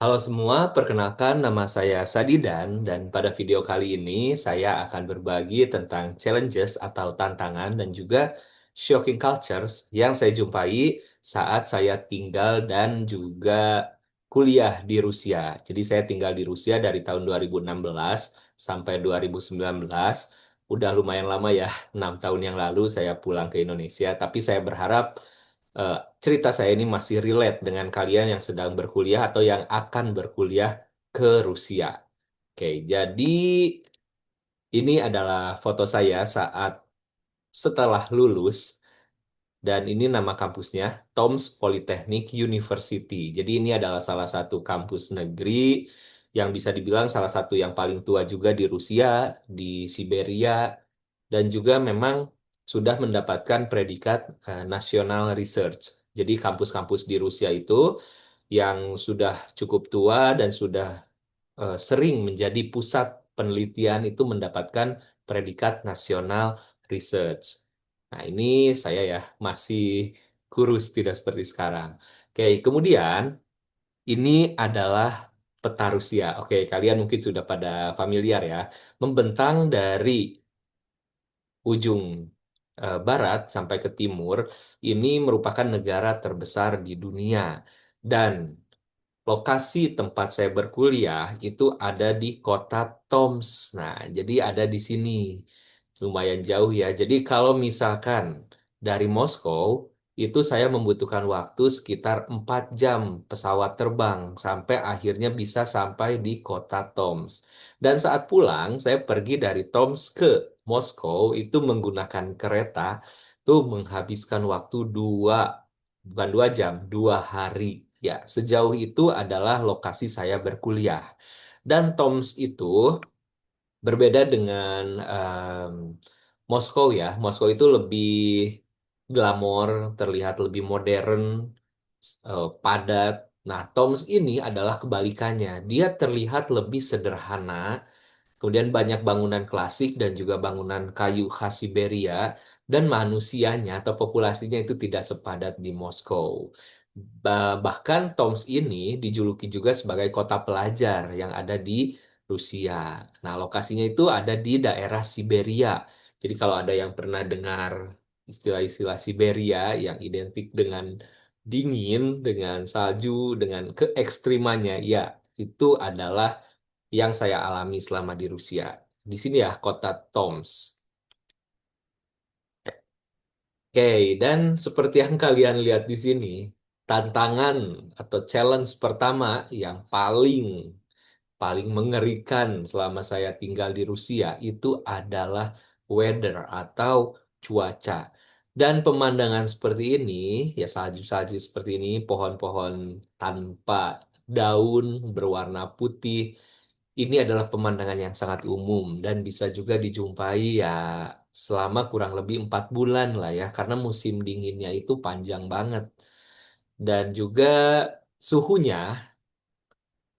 Halo semua, perkenalkan nama saya Sadidan dan pada video kali ini saya akan berbagi tentang challenges atau tantangan dan juga shocking cultures yang saya jumpai saat saya tinggal dan juga kuliah di Rusia. Jadi saya tinggal di Rusia dari tahun 2016 sampai 2019. Udah lumayan lama ya, 6 tahun yang lalu saya pulang ke Indonesia, tapi saya berharap eh, cerita saya ini masih relate dengan kalian yang sedang berkuliah atau yang akan berkuliah ke Rusia. Oke, jadi ini adalah foto saya saat setelah lulus dan ini nama kampusnya Tomsk Polytechnic University. Jadi ini adalah salah satu kampus negeri yang bisa dibilang salah satu yang paling tua juga di Rusia, di Siberia, dan juga memang sudah mendapatkan predikat National Research. Jadi kampus-kampus di Rusia itu yang sudah cukup tua dan sudah sering menjadi pusat penelitian itu mendapatkan predikat National Research. Nah, ini saya ya masih kurus tidak seperti sekarang. Oke, kemudian ini adalah peta Rusia. Oke, kalian mungkin sudah pada familiar ya. Membentang dari ujung barat sampai ke timur, ini merupakan negara terbesar di dunia. Dan lokasi tempat saya berkuliah itu ada di kota Tomsk. Nah, jadi ada di sini. Lumayan jauh ya. Jadi kalau misalkan dari Moskow, itu saya membutuhkan waktu sekitar 4 jam pesawat terbang sampai akhirnya bisa sampai di kota Tomsk. Dan saat pulang, saya pergi dari Tomsk ke Moskow itu menggunakan kereta, tuh menghabiskan waktu bukan 2 jam, 2 hari. Ya, sejauh itu adalah lokasi saya berkuliah. Dan Tomsk itu berbeda dengan Moskow ya. Moskow itu lebih glamor, terlihat lebih modern, padat. Nah, Tomsk ini adalah kebalikannya. Dia terlihat lebih sederhana, kemudian banyak bangunan klasik dan juga bangunan kayu khas Siberia, dan manusianya atau populasinya itu tidak sepadat di Moskow. Bahkan Tomsk ini dijuluki juga sebagai kota pelajar yang ada di Rusia. Nah, lokasinya itu ada di daerah Siberia. Jadi kalau ada yang pernah dengar istilah-istilah Siberia yang identik dengan dingin, dengan salju, dengan keekstrimannya, ya itu adalah yang saya alami selama di Rusia. Di sini ya, kota Tomsk. Oke, dan seperti yang kalian lihat di sini, tantangan atau challenge pertama yang paling paling mengerikan selama saya tinggal di Rusia itu adalah weather atau cuaca. Dan pemandangan seperti ini, ya salju-salju seperti ini, pohon-pohon tanpa daun berwarna putih, ini adalah pemandangan yang sangat umum dan bisa juga dijumpai ya selama kurang lebih 4 bulan lah ya, karena musim dinginnya itu panjang banget. Dan juga suhunya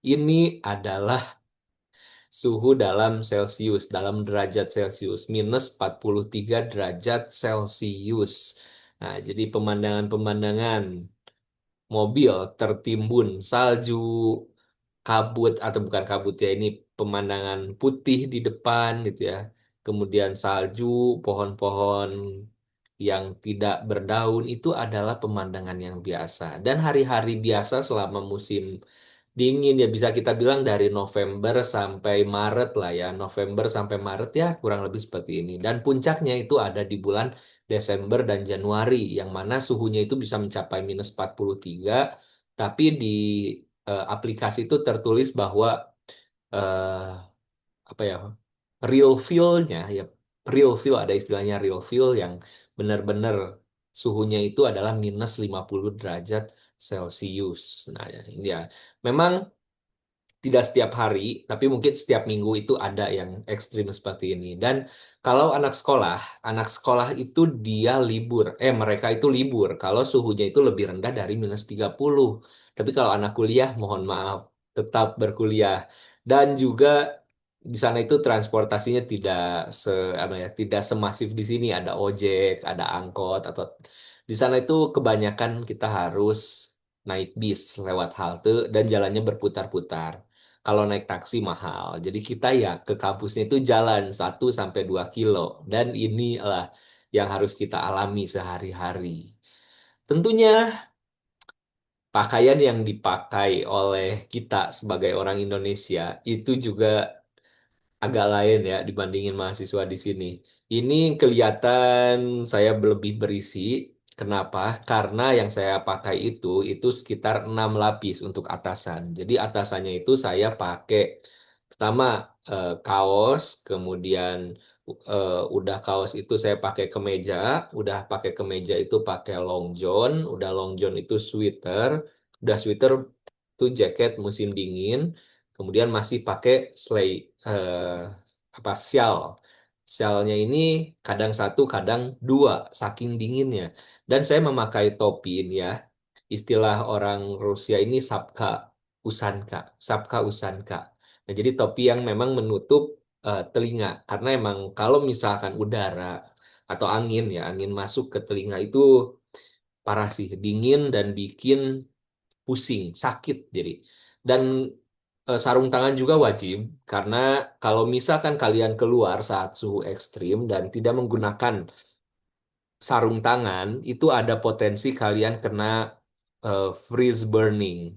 ini adalah suhu dalam Celcius, dalam derajat Celcius, minus 43 derajat Celcius. Nah, jadi pemandangan-pemandangan mobil tertimbun salju, kabut atau bukan kabut ya, ini pemandangan putih di depan gitu ya. Kemudian salju, pohon-pohon yang tidak berdaun itu adalah pemandangan yang biasa. Dan hari-hari biasa selama musim dingin ya bisa kita bilang dari November sampai Maret lah ya. November sampai Maret ya kurang lebih seperti ini. Dan puncaknya itu ada di bulan Desember dan Januari yang mana suhunya itu bisa mencapai minus 43. Tapi di aplikasi itu tertulis bahwa eh, apa ya, real feel-nya ya, real feel, ada istilahnya real feel yang benar-benar suhunya itu adalah minus 50 derajat Celcius. Nah, ya, ini ya. Memang tidak setiap hari, tapi mungkin setiap minggu itu ada yang ekstrim seperti ini. Dan kalau anak sekolah itu dia libur. Mereka itu libur kalau suhunya itu lebih rendah dari minus 30. Tapi kalau anak kuliah, mohon maaf, tetap berkuliah. Dan juga di sana itu transportasinya tidak apa ya, tidak semasif di sini. Ada ojek, ada angkot, atau di sana itu kebanyakan kita harus naik bis lewat halte dan jalannya berputar-putar. Kalau naik taksi mahal. Jadi kita ya ke kampusnya itu jalan 1 sampai 2 kilo. Dan inilah yang harus kita alami sehari-hari. Tentunya pakaian yang dipakai oleh kita sebagai orang Indonesia itu juga agak lain ya dibandingin mahasiswa di sini. Ini kelihatan saya lebih berisi. Kenapa? Karena yang saya pakai itu sekitar 6 lapis untuk atasan. Jadi atasannya itu saya pakai pertama kaos, kemudian udah kaos itu saya pakai kemeja, udah pakai kemeja itu pakai long john, udah long john itu sweater, udah sweater itu jaket musim dingin. Kemudian masih pakai eh, apa shawl. Shawlnya ini kadang satu, kadang dua, saking dinginnya. Dan saya memakai topi ini ya. Istilah orang Rusia ini sapka usanka. Nah, jadi topi yang memang menutup telinga. Karena emang kalau misalkan udara atau angin ya, angin masuk ke telinga itu parah sih, dingin dan bikin pusing, sakit jadi. Dan sarung tangan juga wajib karena kalau misalkan kalian keluar saat suhu ekstrim dan tidak menggunakan sarung tangan, itu ada potensi kalian kena freeze burning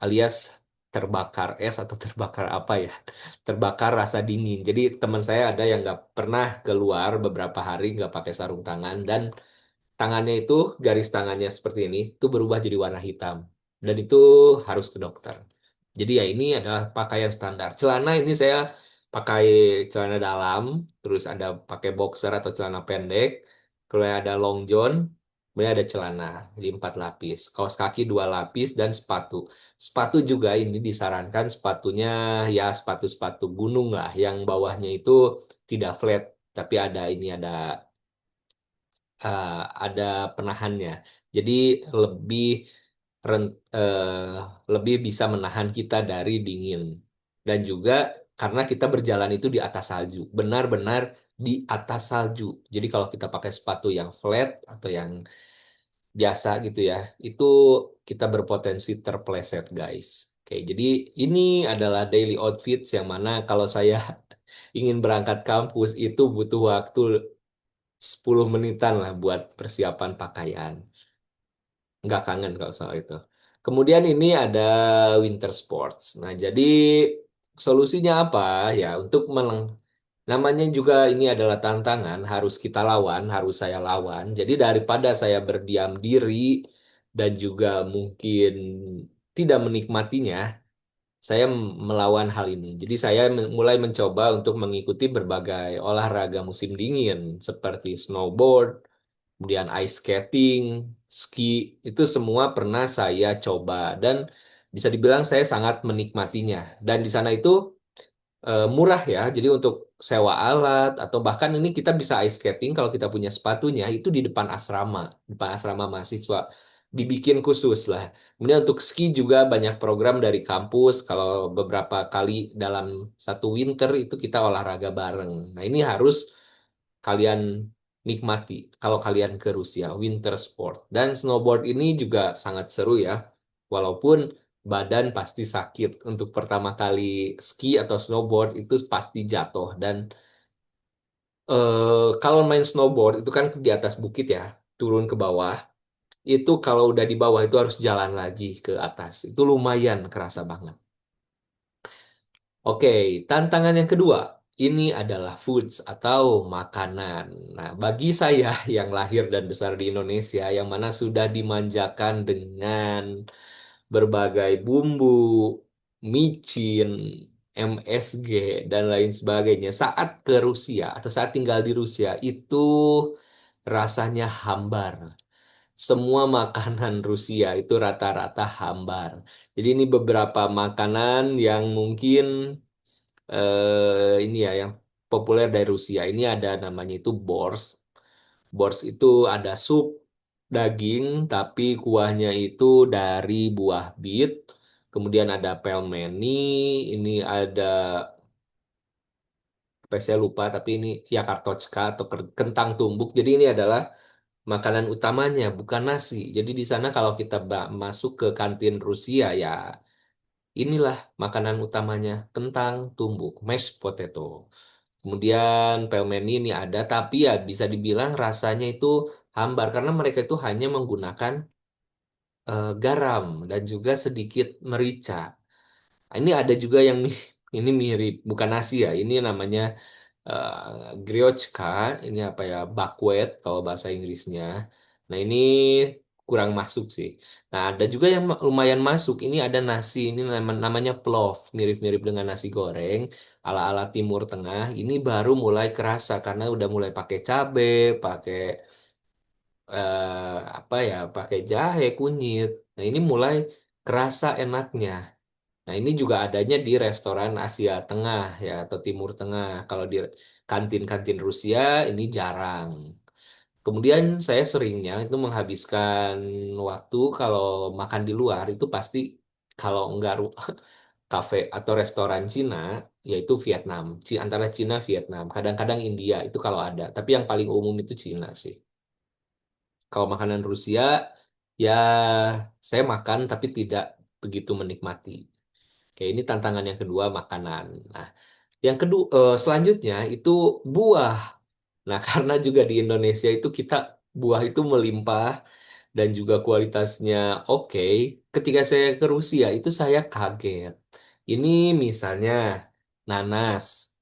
alias terbakar es atau terbakar apa ya, terbakar rasa dingin. Jadi teman saya ada yang nggak pernah keluar beberapa hari nggak pakai sarung tangan dan tangannya itu garis tangannya seperti ini itu berubah jadi warna hitam dan itu harus ke dokter. Jadi ya ini adalah pakaian standar. Celana ini saya pakai celana dalam, terus ada pakai boxer atau celana pendek, kemudian ada long john, kemudian ada celana, jadi 4 lapis. Kaos kaki 2 lapis dan sepatu. Sepatu juga ini disarankan sepatunya ya sepatu-sepatu gunung lah, yang bawahnya itu tidak flat, tapi ada ada penahannya. Jadi lebih lebih bisa menahan kita dari dingin. Dan juga karena kita berjalan itu di atas salju, benar-benar di atas salju. Jadi kalau kita pakai sepatu yang flat atau yang biasa gitu ya, itu kita berpotensi terpleset, guys. Oke, jadi ini adalah daily outfits yang mana kalau saya ingin berangkat kampus itu butuh waktu 10 menitan lah buat persiapan pakaian. Nggak kangen kalau soal itu. Kemudian ini ada winter sports. Nah, jadi solusinya apa? Ya, untuk namanya juga ini adalah tantangan, harus kita lawan, harus saya lawan. Jadi daripada saya berdiam diri dan juga mungkin tidak menikmatinya, saya melawan hal ini. Jadi saya mulai mencoba untuk mengikuti berbagai olahraga musim dingin seperti snowboard, kemudian ice skating, ski, itu semua pernah saya coba dan bisa dibilang saya sangat menikmatinya. Dan di sana itu murah ya, jadi untuk sewa alat atau bahkan ini kita bisa ice skating kalau kita punya sepatunya itu di depan asrama mahasiswa dibikin khusus lah. Kemudian untuk ski juga banyak program dari kampus. Kalau beberapa kali dalam satu winter itu kita olahraga bareng. Nah ini harus kalian nikmati kalau kalian ke Rusia, winter sport. Dan snowboard ini juga sangat seru ya. Walaupun badan pasti sakit. Untuk pertama kali ski atau snowboard itu pasti jatuh. Dan kalau main snowboard itu kan di atas bukit ya, turun ke bawah. Itu kalau udah di bawah itu harus jalan lagi ke atas. Itu lumayan kerasa banget. Oke, tantangan yang kedua, ini adalah foods atau makanan. Nah, bagi saya yang lahir dan besar di Indonesia, yang mana sudah dimanjakan dengan berbagai bumbu, micin, MSG, dan lain sebagainya, saat ke Rusia atau saat tinggal di Rusia, itu rasanya hambar. Semua makanan Rusia itu rata-rata hambar. Jadi ini beberapa makanan yang mungkin ini ya yang populer dari Rusia. Ini ada namanya itu bors. Bors itu ada sup daging tapi kuahnya itu dari buah bit. Kemudian ada pelmeni, ini ada apa saya lupa tapi ini ya kartochka atau kentang tumbuk. Jadi ini adalah makanan utamanya, bukan nasi. Jadi di sana kalau kita masuk ke kantin Rusia ya inilah makanan utamanya, kentang tumbuk, mashed potato. Kemudian pelmeni ini ada, tapi ya bisa dibilang rasanya itu hambar karena mereka itu hanya menggunakan garam dan juga sedikit merica. Nah, ini ada juga yang ini mirip, bukan nasi ya, ini namanya Griochka, ini apa ya, buckwheat kalau bahasa Inggrisnya. Nah ini kurang masuk sih. Nah ada juga yang lumayan masuk, ini ada nasi, ini namanya plov, mirip-mirip dengan nasi goreng, ala-ala Timur Tengah. Ini baru mulai kerasa karena udah mulai pakai cabe, pakai apa ya, pakai jahe, kunyit. Nah ini mulai kerasa enaknya. Nah, ini juga adanya di restoran Asia Tengah ya atau Timur Tengah. Kalau di kantin-kantin Rusia ini jarang. Kemudian saya seringnya itu menghabiskan waktu kalau makan di luar itu pasti kalau enggak kafe atau restoran Cina yaitu Vietnam. Antara Cina Vietnam, kadang-kadang India itu kalau ada. Tapi yang paling umum itu Cina sih. Kalau makanan Rusia ya saya makan tapi tidak begitu menikmati. Oke, ini tantangan yang kedua makanan. Nah, yang kedua selanjutnya itu buah. Nah, karena juga di Indonesia itu kita buah itu melimpah dan juga kualitasnya oke. Ketika saya ke Rusia itu saya kaget. Ini misalnya nanas.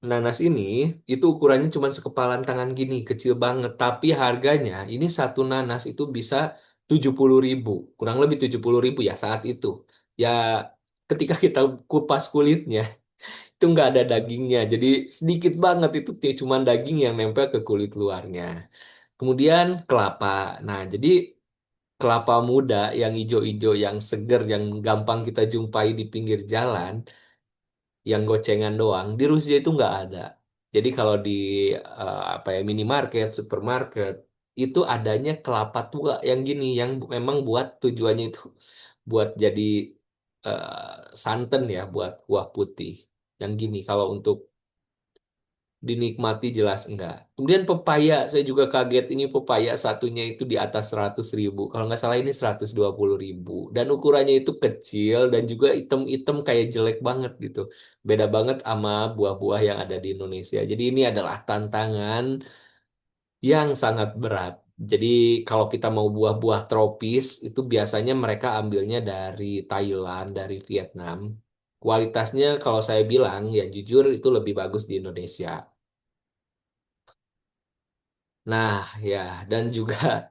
Nanas ini itu ukurannya cuma sekepalan tangan gini, kecil banget. Tapi harganya ini satu nanas itu bisa 70.000, kurang lebih 70.000 ya saat itu. Ya ketika kita kupas kulitnya itu nggak ada dagingnya, jadi sedikit banget itu cuman daging yang nempel ke kulit luarnya. Kemudian kelapa. Nah jadi kelapa muda yang hijau-hijau, yang seger, yang gampang kita jumpai di pinggir jalan yang gocengan doang di Rusia itu nggak ada. Jadi kalau di apa ya, minimarket, supermarket itu adanya kelapa tua yang gini yang memang buat tujuannya itu buat jadi santan ya buat kuah putih. Yang gini kalau untuk dinikmati jelas enggak. Kemudian pepaya, saya juga kaget ini pepaya satunya itu di atas 100.000. Kalau nggak salah ini 120.000. Dan ukurannya itu kecil dan juga item-item kayak jelek banget gitu. Beda banget sama buah-buah yang ada di Indonesia. Jadi ini adalah tantangan yang sangat berat. Jadi kalau kita mau buah-buah tropis itu biasanya mereka ambilnya dari Thailand, dari Vietnam. Kualitasnya kalau saya bilang ya jujur itu lebih bagus di Indonesia. Nah, ya, dan juga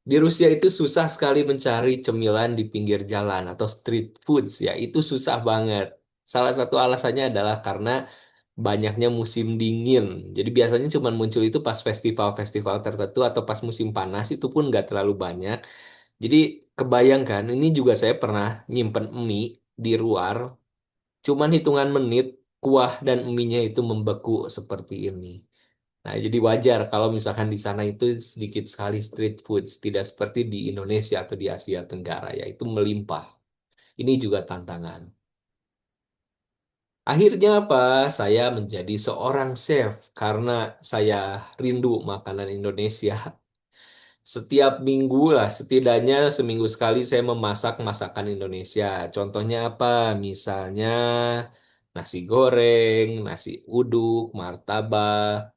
di Rusia itu susah sekali mencari cemilan di pinggir jalan atau street foods ya, itu susah banget. Salah satu alasannya adalah karena banyaknya musim dingin. Jadi biasanya cuma muncul itu pas festival-festival tertentu atau pas musim panas itu pun nggak terlalu banyak. Jadi kebayangkan, ini juga saya pernah nyimpen mie di luar, cuman hitungan menit kuah dan mie-nya itu membeku seperti ini. Nah, jadi wajar kalau misalkan di sana itu sedikit sekali street foods, tidak seperti di Indonesia atau di Asia Tenggara, yaitu melimpah. Ini juga tantangan. Akhirnya apa? Saya menjadi seorang chef karena saya rindu makanan Indonesia. Setiap minggu lah, setidaknya seminggu sekali saya memasak masakan Indonesia. Contohnya apa? Misalnya nasi goreng, nasi uduk, martabak.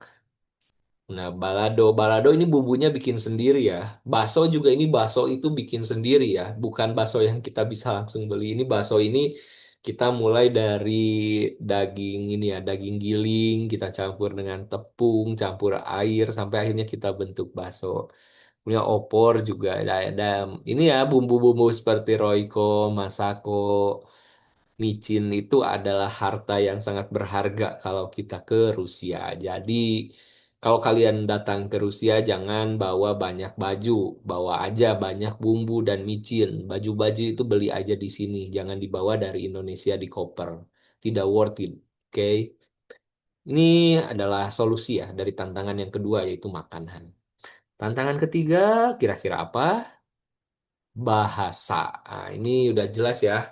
Nah, balado ini bumbunya bikin sendiri ya. Bakso juga ini bakso itu bikin sendiri ya, bukan bakso yang kita bisa langsung beli. Ini bakso ini kita mulai dari daging ini ya, daging giling, kita campur dengan tepung, campur air sampai akhirnya kita bentuk bakso. Punya opor juga ada ini ya bumbu-bumbu seperti Royco, Masako, micin itu adalah harta yang sangat berharga kalau kita ke Rusia. Jadi, kalau kalian datang ke Rusia, jangan bawa banyak baju, bawa aja banyak bumbu dan micin. Baju-baju itu beli aja di sini, jangan dibawa dari Indonesia di koper. Tidak worth it, oke? Ini adalah solusi ya dari tantangan yang kedua, yaitu makanan. Tantangan ketiga, kira-kira apa? Bahasa. Nah, ini udah jelas ya.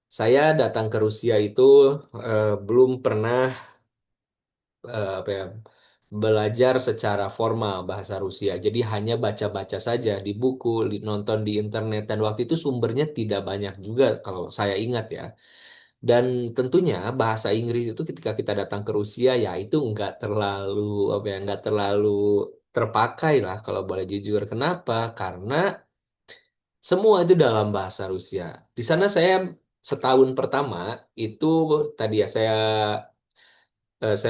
Saya datang ke Rusia itu belum pernah apa ya belajar secara formal bahasa Rusia. Jadi hanya baca-baca saja di buku, nonton di internet, dan waktu itu sumbernya tidak banyak juga kalau saya ingat ya. Dan tentunya bahasa Inggris itu ketika kita datang ke Rusia ya itu nggak terlalu apa ya, nggak terlalu terpakai lah kalau boleh jujur. Kenapa? Karena semua itu dalam bahasa Rusia. Di sana saya setahun pertama itu tadi ya saya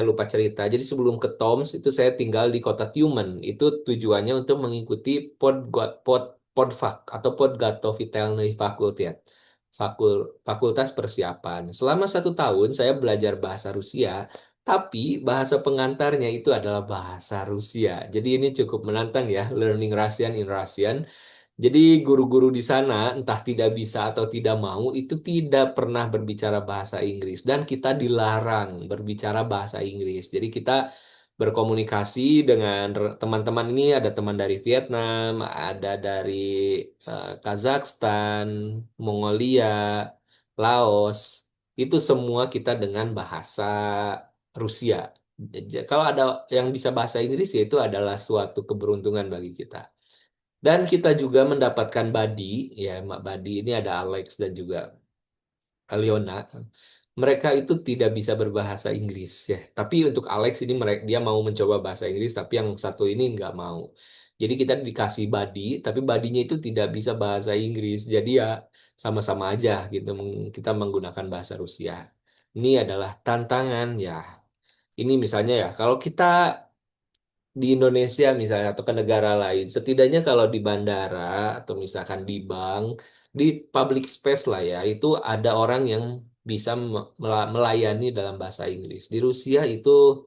lupa cerita. Jadi sebelum ke Toms itu saya tinggal di kota Tumen. Itu tujuannya untuk mengikuti Podfak atau Podgatovitelny Fakultet. Fakultas Persiapan. Selama 1 tahun saya belajar bahasa Rusia, tapi bahasa pengantarnya itu adalah bahasa Rusia. Jadi ini cukup menantang ya, learning Russian in Russian. Jadi guru-guru di sana entah tidak bisa atau tidak mau itu tidak pernah berbicara bahasa Inggris dan kita dilarang berbicara bahasa Inggris. Jadi kita berkomunikasi dengan teman-teman ini ada teman dari Vietnam, ada dari Kazakhstan, Mongolia, Laos. Itu semua kita dengan bahasa Rusia. Kalau ada yang bisa bahasa Inggris ya itu adalah suatu keberuntungan bagi kita. Dan kita juga mendapatkan buddy, ya Mak Buddy ini ada Alex dan juga Aliona. Mereka itu tidak bisa berbahasa Inggris ya. Tapi untuk Alex ini dia mau mencoba bahasa Inggris, tapi yang satu ini nggak mau. Jadi kita dikasih buddy, tapi buddy-nya itu tidak bisa bahasa Inggris. Jadi ya sama-sama aja gitu. Kita menggunakan bahasa Rusia. Ini adalah tantangan ya. Ini misalnya ya, kalau kita di Indonesia misalnya atau ke negara lain, setidaknya kalau di bandara atau misalkan di bank, di public space lah ya, itu ada orang yang bisa melayani dalam bahasa Inggris. Di Rusia itu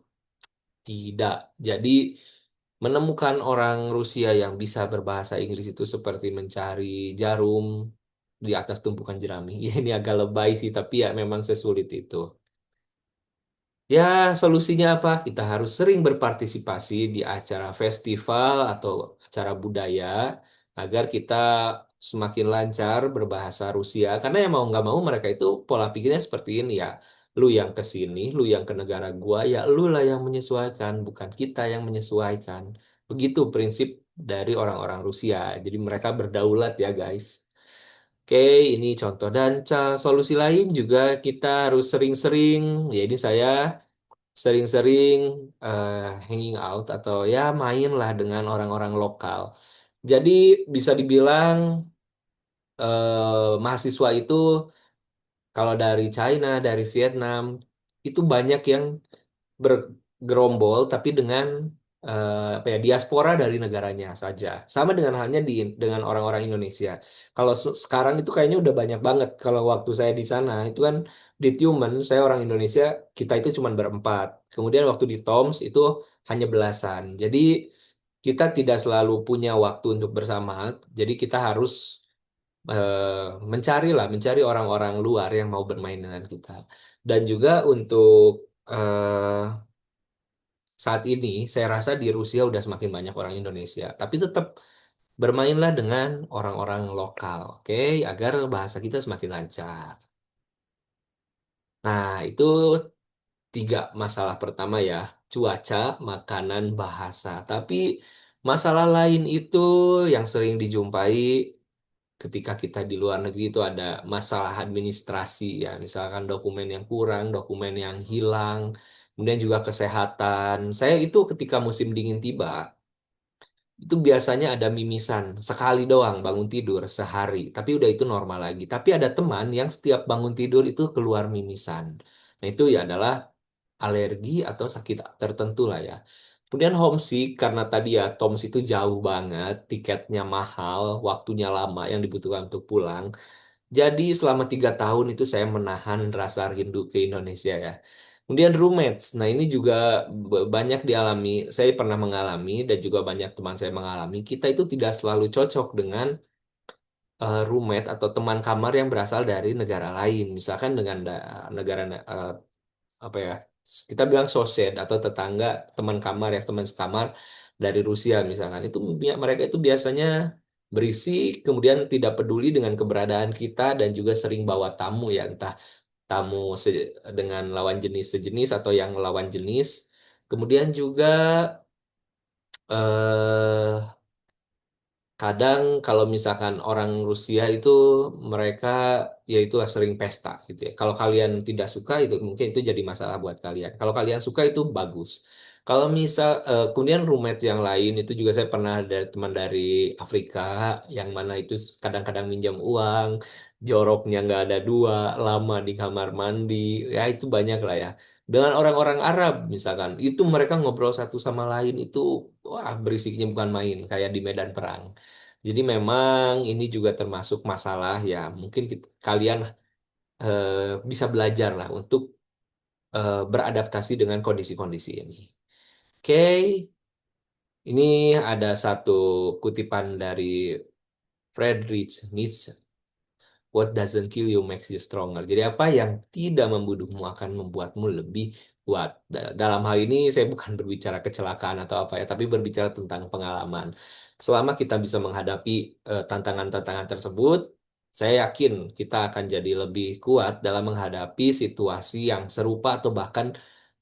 tidak. Jadi menemukan orang Rusia yang bisa berbahasa Inggris itu seperti mencari jarum di atas tumpukan jerami. Ya ini agak lebay sih, tapi ya memang sesulit itu. Ya, solusinya apa? Kita harus sering berpartisipasi di acara festival atau acara budaya agar kita semakin lancar berbahasa Rusia. Karena ya mau nggak mau mereka itu pola pikirnya seperti ini ya. Lu yang ke sini, lu yang ke negara gua, ya lu lah yang menyesuaikan, bukan kita yang menyesuaikan. Begitu prinsip dari orang-orang Rusia. Jadi mereka berdaulat ya guys. Oke, ini contoh dan solusi lain juga kita harus sering-sering. Ya ini saya sering-sering eh, hanging out atau ya main lah dengan orang-orang lokal. Jadi bisa dibilang mahasiswa itu kalau dari China, dari Vietnam itu banyak yang bergerombol tapi dengan apa ya diaspora dari negaranya saja. Sama dengan halnya dengan orang-orang Indonesia. Kalau sekarang itu kayaknya udah banyak banget. Kalau waktu saya di sana itu kan di Tiumen, saya orang Indonesia, kita itu cuma berempat. Kemudian waktu di Toms itu hanya belasan. Jadi kita tidak selalu punya waktu untuk bersama. Jadi kita harus mencari orang-orang luar yang mau bermain dengan kita. Dan juga untuk saat ini saya rasa di Rusia udah semakin banyak orang Indonesia, tapi tetap bermainlah dengan orang-orang lokal, oke, agar bahasa kita semakin lancar. Nah, itu 3 masalah pertama ya, cuaca, makanan, bahasa. Tapi masalah lain itu yang sering dijumpai ketika kita di luar negeri itu ada masalah administrasi ya, misalkan dokumen yang kurang, dokumen yang hilang, kemudian juga kesehatan. Saya itu ketika musim dingin tiba, itu biasanya ada mimisan sekali doang bangun tidur sehari, tapi udah itu normal lagi. Tapi ada teman yang setiap bangun tidur itu keluar mimisan. Nah, itu ya adalah alergi atau sakit tertentu lah ya. Kemudian homesick karena tadi ya Toms itu jauh banget, tiketnya mahal, waktunya lama yang dibutuhkan untuk pulang. Jadi selama 3 tahun itu saya menahan rasa rindu ke Indonesia ya. Kemudian roommates, nah ini juga banyak dialami, saya pernah mengalami dan juga banyak teman saya mengalami. Kita itu tidak selalu cocok dengan roommate atau teman kamar yang berasal dari negara lain. Misalkan dengan negara apa ya kita bilang sosed atau tetangga teman kamar ya teman sekamar dari Rusia misalkan itu mereka itu biasanya berisik kemudian tidak peduli dengan keberadaan kita dan juga sering bawa tamu ya entah tamu dengan lawan jenis sejenis atau yang lawan jenis Kemudian juga eh kadang kalau misalkan orang Rusia itu mereka ya itulah sering pesta gitu ya. Kalau kalian tidak suka itu mungkin itu jadi masalah buat kalian. Kalau kalian suka itu bagus. Kalau misal kemudian roommate yang lain itu juga saya pernah ada teman dari Afrika yang mana itu kadang-kadang minjam uang, joroknya nggak ada dua, lama di kamar mandi, ya itu banyak lah ya. Dengan orang-orang Arab misalkan, itu mereka ngobrol satu sama lain itu wah berisiknya bukan main kayak di medan perang. Jadi memang ini juga termasuk masalah ya. Mungkin kalian bisa belajar lah untuk beradaptasi dengan kondisi-kondisi ini. Oke, ini ada satu kutipan dari Friedrich Nietzsche. What doesn't kill you makes you stronger. Jadi apa yang tidak membunuhmu akan membuatmu lebih kuat. Dalam hal ini saya bukan berbicara kecelakaan atau apa ya, tapi berbicara tentang pengalaman. Selama kita bisa menghadapi tantangan-tantangan tersebut, saya yakin kita akan jadi lebih kuat dalam menghadapi situasi yang serupa atau bahkan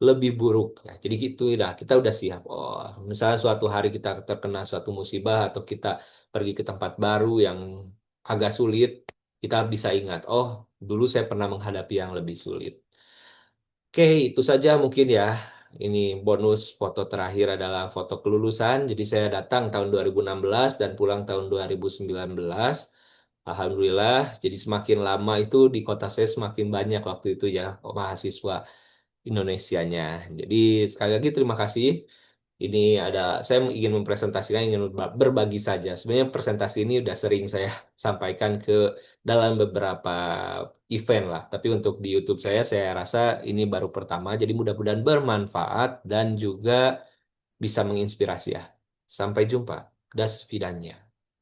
lebih buruk. Ya, jadi gitu dah, kita udah siap. Oh, misalnya suatu hari kita terkena suatu musibah atau kita pergi ke tempat baru yang agak sulit, kita bisa ingat, oh, dulu saya pernah menghadapi yang lebih sulit. Oke, itu saja mungkin ya. Ini bonus foto terakhir adalah foto kelulusan. Jadi saya datang tahun 2016 dan pulang tahun 2019. Alhamdulillah, jadi semakin lama itu di kota saya semakin banyak waktu itu ya mahasiswa Indonesianya. Jadi sekali lagi terima kasih. Ini saya ingin mempresentasikan, ingin berbagi saja. Sebenarnya presentasi ini udah sering saya sampaikan ke dalam beberapa event lah. Tapi untuk di YouTube saya rasa ini baru pertama. Jadi mudah-mudahan bermanfaat dan juga bisa menginspirasi ya. Sampai jumpa. Das vidanya.